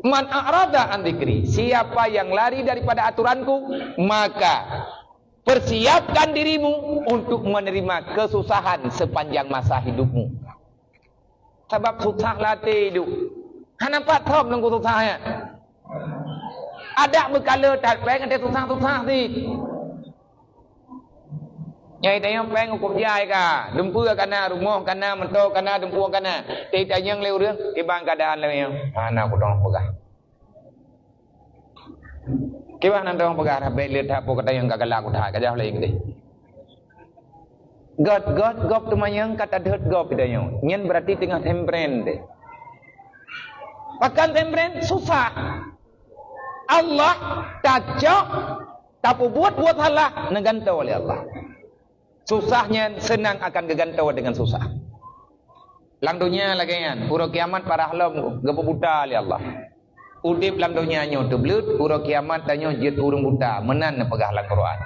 Man a'rada an dzikri, siapa yang lari daripada aturanku, maka persiapkan dirimu untuk menerima kesusahan sepanjang masa hidupmu. Sebab susah latih hidup. Kenapa top nunggu susahnya? Ada berkala tak pengen ada susah-susah ni. Nyai tanya pengen ukur jai ka, dempur kana rumah kana mentok kana dempur kana. Tei tanya leuរឿង ibang keadaan leu. Ana aku dong pegah. Kiwa nan dong pegah habis lihat apa kata yang gagal aku dah kajah lagi deh. God gop tu mayang kata dot gop dia nyen berarti tengah tempren deh. Pakan tempren susah. Allah tajak tapi buat halah negantau oleh Allah. Susahnya senang akan gegantau dengan susah. Lang dunia lagi kan, pura kiamat para halam gepo buta oleh Allah. Udip lang dunia nyo tu belut, pura kiamat tanyo jet urung buta, menan pegah lang Quran.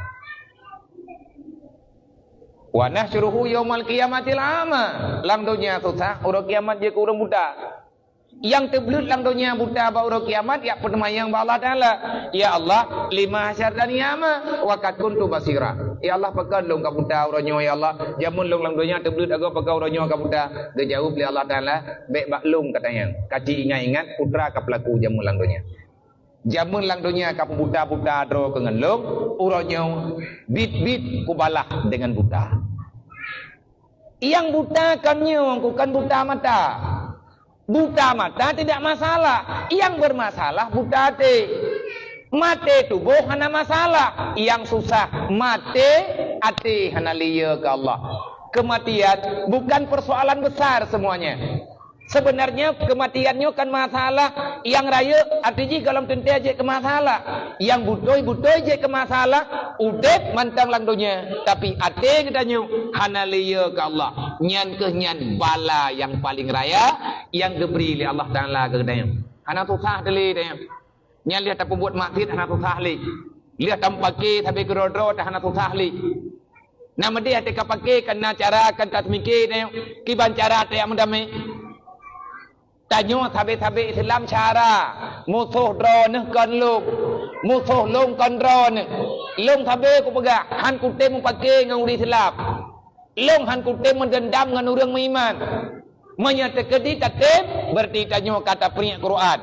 Wa nahsyuruhu yaumal qiyamatil ama. Lang dunia susah, pura kiamat je urung buta. Yang terbelut lang dunia buta ba urang kiamat ya permayang ba Allah Taala. Ya Allah, lima hasyar dan yama wa kad kuntu basira. Ya Allah pakan long ka buta uranyo ya Allah. Jamun long lang dunia terbelut aga pakai uranyo ka buta. Dia jawab li Allah Taala, baik baklung katanya. Kaci ingat-ingat putra ka pelaku jamun lang dunia. Jamun lang dunia ka buta-buta dro ke ngelong, uranyo bit-bit kubalah dengan buta. Yang buta kanyo bukan buta mata. Buta mata tidak masalah. Yang bermasalah buta hati. Mati tubuh hana masalah. Yang susah mati hati hana liya ke Allah. Kematian bukan persoalan besar semuanya. Sebenarnya kematiannya kan masalah. Yang raya artinya kalau tentu aja ke masalah. Yang butoy je ke masalah. Udep mantang lang dunia. Tapi hati katanya hana liya ke Allah. Nyan ke nyan bala yang paling raya yang diberi oleh Allah Taala ke katanya. Hana susah dali dia. Nyan lihat apa buat maksiat hana susah li. Lihat tampaki tapi kerodro tak hana susah li. Nama dia hati kapake kena cara akan tak mikir dia. Kiban cara hati yang mendamai. Tanya sabe-sabe Islam cara musuh drone kan long musuh long kan drone long sabe ku pegah han ku tem pakai dengan uri Islam long han ku tem mendendam dengan orang beriman menyatakan di tatem berarti tanya kata peringat Quran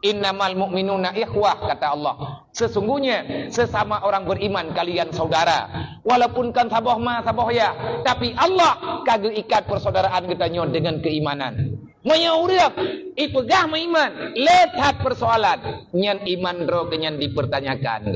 innamal mu'minuna ikhwah kata Allah sesungguhnya sesama orang beriman kalian saudara walaupun kan sabah ya tapi Allah kagak ikat persaudaraan kita dengan keimanan. Menyauria ipegah iman lihat persoalan nyan iman ro kenyan dipertanyakan